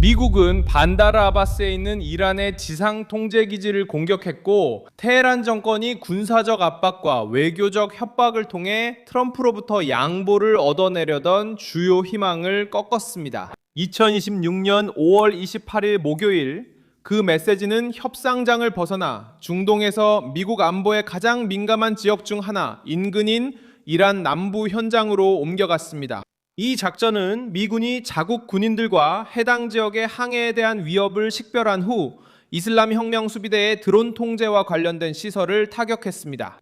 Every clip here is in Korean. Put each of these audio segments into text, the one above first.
미국은 반다르 아바스에 있는 이란의 지상 통제 기지를 공격했고, 테헤란 정권이 군사적 압박과 외교적 협박을 통해 트럼프로부터 양보를 얻어내려던 주요 희망을 꺾었습니다. 2026년 5월 28일 목요일, 그 메시지는 협상장을 벗어나 중동에서 미국 안보에 가장 민감한 지역 중 하나, 인근인 이란 남부 현장으로 옮겨갔습니다. 이 작전은 미군이 자국 군인들과 해당 지역의 항해에 대한 위협을 식별한 후 이슬람 혁명 수비대의 드론 통제와 관련된 시설을 타격했습니다.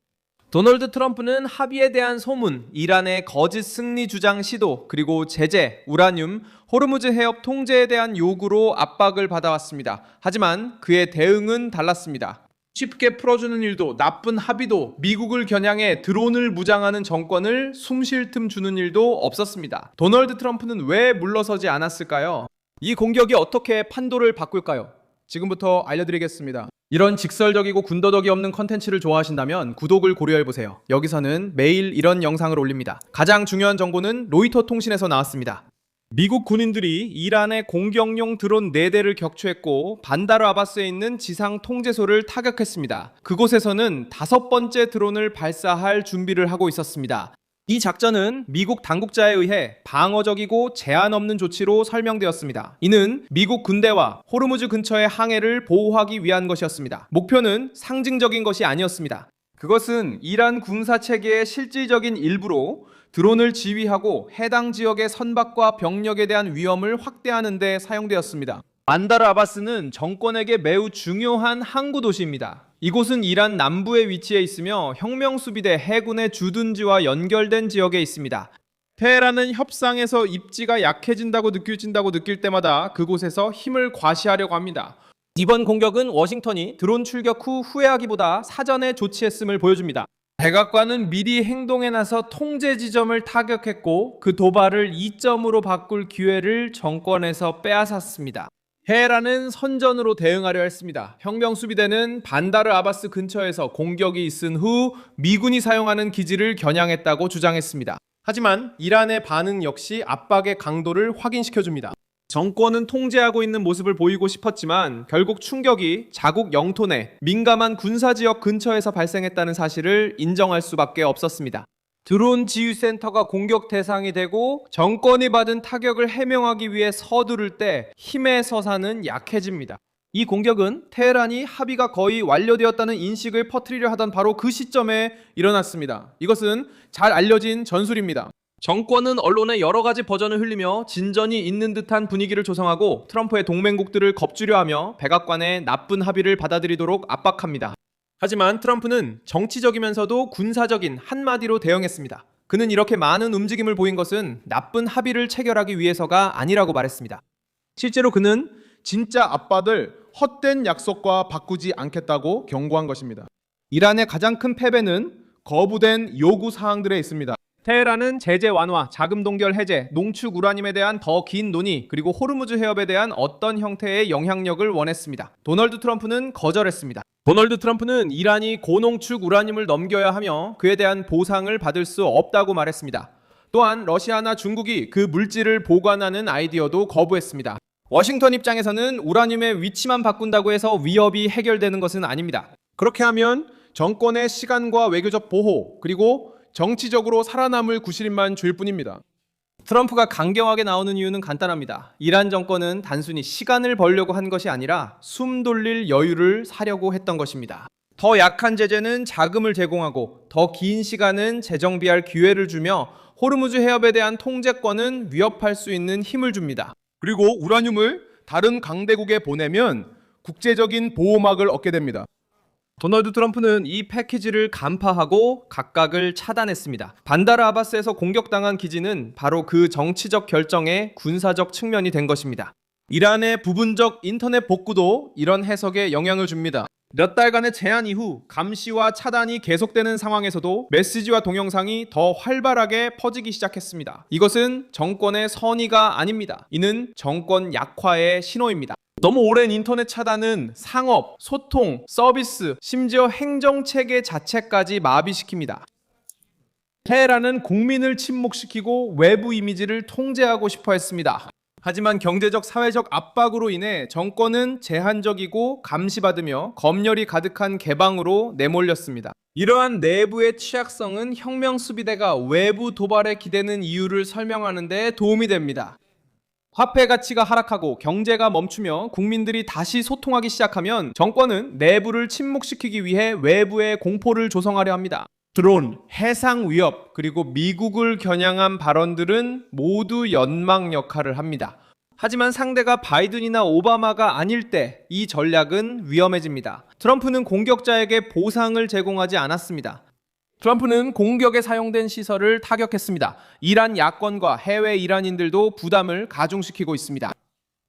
도널드 트럼프는 합의에 대한 소문, 이란의 거짓 승리 주장 시도, 그리고 제재, 우라늄, 호르무즈 해협 통제에 대한 요구로 압박을 받아왔습니다. 하지만 그의 대응은 달랐습니다. 쉽게 풀어주는 일도, 나쁜 합의도, 미국을 겨냥해 드론을 무장하는 정권을 숨 쉴 틈 주는 일도 없었습니다. 도널드 트럼프는 왜 물러서지 않았을까요? 이 공격이 어떻게 판도를 바꿀까요? 지금부터 알려드리겠습니다. 이런 직설적이고 군더더기 없는 컨텐츠를 좋아하신다면 구독을 고려해보세요. 여기서는 매일 이런 영상을 올립니다. 가장 중요한 정보는 로이터 통신에서 나왔습니다. 미국 군인들이 이란의 공격용 드론 4대를 격추했고 반다르 아바스에 있는 지상 통제소를 타격했습니다. 그곳에서는 5번째 드론을 발사할 준비를 하고 있었습니다. 이 작전은 미국 당국자에 의해 방어적이고 제한 없는 조치로 설명되었습니다. 이는 미국 군대와 호르무즈 근처의 항해를 보호하기 위한 것이었습니다. 목표는 상징적인 것이 아니었습니다. 그것은 이란 군사체계의 실질적인 일부로 드론을 지휘하고 해당 지역의 선박과 병력에 대한 위험을 확대하는 데 사용되었습니다. 반다르 아바스는 정권에게 매우 중요한 항구 도시입니다. 이곳은 이란 남부에 위치해 있으며 혁명수비대 해군의 주둔지와 연결된 지역에 있습니다. 테헤란은 협상에서 입지가 약해진다고 느낄 때마다 그곳에서 힘을 과시하려고 합니다. 이번 공격은 워싱턴이 드론 출격 후 후회하기보다 사전에 조치했음을 보여줍니다. 백악관은 미리 행동에 나서 통제 지점을 타격했고 그 도발을 이점으로 바꿀 기회를 정권에서 빼앗았습니다. 테헤란은 선전으로 대응하려 했습니다. 혁명수비대는 반다르 아바스 근처에서 공격이 있은 후 미군이 사용하는 기지를 겨냥했다고 주장했습니다. 하지만 이란의 반응 역시 압박의 강도를 확인시켜줍니다. 정권은 통제하고 있는 모습을 보이고 싶었지만 결국 충격이 자국 영토 내 민감한 군사지역 근처에서 발생했다는 사실을 인정할 수밖에 없었습니다. 드론 지휘센터가 공격 대상이 되고 정권이 받은 타격을 해명하기 위해 서두를 때 힘의 서사는 약해집니다. 이 공격은 테헤란이 합의가 거의 완료되었다는 인식을 퍼뜨리려 하던 바로 그 시점에 일어났습니다. 이것은 잘 알려진 전술입니다. 정권은 언론에 여러 가지 버전을 흘리며 진전이 있는 듯한 분위기를 조성하고 트럼프의 동맹국들을 겁주려 하며 백악관의 나쁜 합의를 받아들이도록 압박합니다. 하지만 트럼프는 정치적이면서도 군사적인 한마디로 대응했습니다. 그는 이렇게 많은 움직임을 보인 것은 나쁜 합의를 체결하기 위해서가 아니라고 말했습니다. 실제로 그는 진짜 앞받을 헛된 약속과 바꾸지 않겠다고 경고한 것입니다. 이란의 가장 큰 패배는 거부된 요구 사항들에 있습니다. 테헤란은 제재 완화, 자금 동결 해제, 농축 우라늄에 대한 더 긴 논의, 그리고 호르무즈 해협에 대한 어떤 형태의 영향력을 원했습니다. 도널드 트럼프는 거절했습니다. 도널드 트럼프는 이란이 고농축 우라늄을 넘겨야 하며 그에 대한 보상을 받을 수 없다고 말했습니다. 또한 러시아나 중국이 그 물질을 보관하는 아이디어도 거부했습니다. 워싱턴 입장에서는 우라늄의 위치만 바꾼다고 해서 위협이 해결되는 것은 아닙니다. 그렇게 하면 정권의 시간과 외교적 보호, 그리고 정치적으로 살아남을 구실만 줄 뿐입니다. 트럼프가 강경하게 나오는 이유는 간단합니다. 이란 정권은 단순히 시간을 벌려고 한 것이 아니라 숨 돌릴 여유를 사려고 했던 것입니다. 더 약한 제재는 자금을 제공하고 더 긴 시간은 재정비할 기회를 주며 호르무즈 해협에 대한 통제권은 위협할 수 있는 힘을 줍니다. 그리고 우라늄을 다른 강대국에 보내면 국제적인 보호막을 얻게 됩니다. 도널드 트럼프는 이 패키지를 간파하고 각각을 차단했습니다. 반다르 아바스에서 공격당한 기지는 바로 그 정치적 결정의 군사적 측면이 된 것입니다. 이란의 부분적 인터넷 복구도 이런 해석에 영향을 줍니다. 몇 달간의 제한 이후 감시와 차단이 계속되는 상황에서도 메시지와 동영상이 더 활발하게 퍼지기 시작했습니다. 이것은 정권의 선의가 아닙니다. 이는 정권 약화의 신호입니다. 너무 오랜 인터넷 차단은 상업, 소통, 서비스, 심지어 행정체계 자체까지 마비시킵니다. 테헤란은 국민을 침묵시키고 외부 이미지를 통제하고 싶어 했습니다. 하지만 경제적 사회적 압박으로 인해 정권은 제한적이고 감시받으며 검열이 가득한 개방으로 내몰렸습니다. 이러한 내부의 취약성은 혁명수비대가 외부 도발에 기대는 이유를 설명하는 데 도움이 됩니다. 화폐 가치가 하락하고 경제가 멈추며 국민들이 다시 소통하기 시작하면 정권은 내부를 침묵시키기 위해 외부에 공포를 조성하려 합니다. 드론, 해상 위협, 그리고 미국을 겨냥한 발언들은 모두 연막 역할을 합니다. 하지만 상대가 바이든이나 오바마가 아닐 때 이 전략은 위험해집니다. 트럼프는 공격자에게 보상을 제공하지 않았습니다. 트럼프는 공격에 사용된 시설을 타격했습니다. 이란 야권과 해외 이란인들도 부담을 가중시키고 있습니다.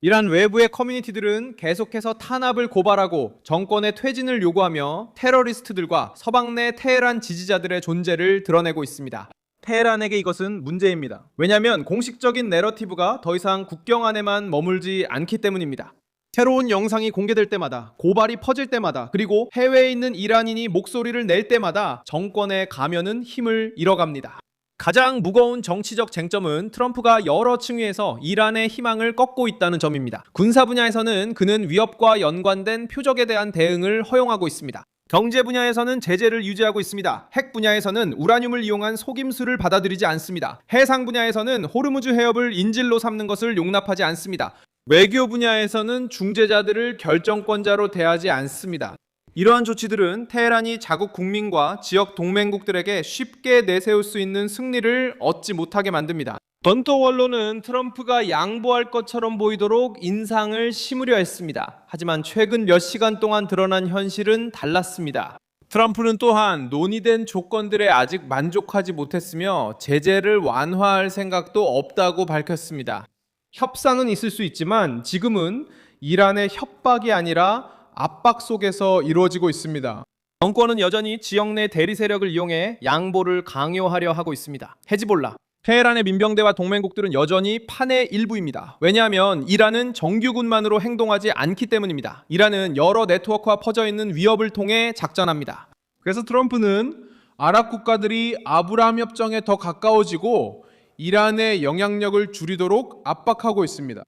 이란 외부의 커뮤니티들은 계속해서 탄압을 고발하고 정권의 퇴진을 요구하며 테러리스트들과 서방 내 테헤란 지지자들의 존재를 드러내고 있습니다. 테헤란에게 이것은 문제입니다. 왜냐하면 공식적인 내러티브가 더 이상 국경 안에만 머물지 않기 때문입니다. 새로운 영상이 공개될 때마다, 고발이 퍼질 때마다, 그리고 해외에 있는 이란인이 목소리를 낼 때마다 정권의 가면은 힘을 잃어갑니다. 가장 무거운 정치적 쟁점은 트럼프가 여러 층위에서 이란의 희망을 꺾고 있다는 점입니다. 군사 분야에서는 그는 위협과 연관된 표적에 대한 대응을 허용하고 있습니다. 경제 분야에서는 제재를 유지하고 있습니다. 핵 분야에서는 우라늄을 이용한 속임수를 받아들이지 않습니다. 해상 분야에서는 호르무즈 해협을 인질로 삼는 것을 용납하지 않습니다. 외교 분야에서는 중재자들을 결정권자로 대하지 않습니다. 이러한 조치들은 테헤란이 자국 국민과 지역 동맹국들에게 쉽게 내세울 수 있는 승리를 얻지 못하게 만듭니다. 전토 원로는 트럼프가 양보할 것처럼 보이도록 인상을 심으려 했습니다. 하지만 최근 몇 시간 동안 드러난 현실은 달랐습니다. 트럼프는 또한 논의된 조건들에 아직 만족하지 못했으며 제재를 완화할 생각도 없다고 밝혔습니다. 협상은 있을 수 있지만 지금은 이란의 협박이 아니라 압박 속에서 이루어지고 있습니다. 정권은 여전히 지역 내 대리 세력을 이용해 양보를 강요하려 하고 있습니다. 헤즈볼라, 테헤란의 민병대와 동맹국들은 여전히 판의 일부입니다. 왜냐하면 이란은 정규군만으로 행동하지 않기 때문입니다. 이란은 여러 네트워크와 퍼져있는 위협을 통해 작전합니다. 그래서 트럼프는 아랍 국가들이 아브라함 협정에 더 가까워지고 이란의 영향력을 줄이도록 압박하고 있습니다.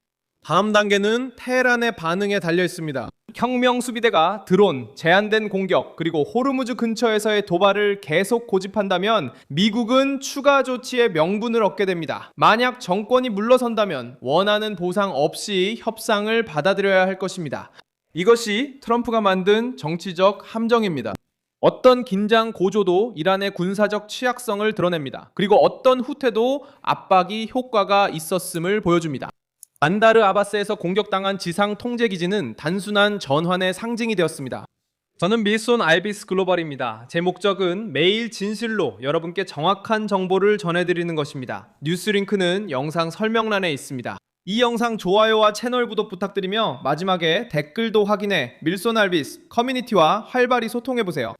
다음 단계는 테헤란의 반응에 달려 있습니다. 혁명 수비대가 드론, 제한된 공격, 그리고 호르무즈 근처에서의 도발을 계속 고집한다면 미국은 추가 조치의 명분을 얻게 됩니다. 만약 정권이 물러선다면 원하는 보상 없이 협상을 받아들여야 할 것입니다. 이것이 트럼프가 만든 정치적 함정입니다. 어떤 긴장 고조도 이란의 군사적 취약성을 드러냅니다. 그리고 어떤 후퇴도 압박이 효과가 있었음을 보여줍니다. 반다르 아바스에서 공격당한 지상 통제기지는 단순한 전환의 상징이 되었습니다. 저는 밀손 알비스 글로벌입니다. 제 목적은 매일 진실로 여러분께 정확한 정보를 전해드리는 것입니다. 뉴스링크는 영상 설명란에 있습니다. 이 영상 좋아요와 채널 구독 부탁드리며 마지막에 댓글도 확인해 밀손 알비스 커뮤니티와 활발히 소통해보세요.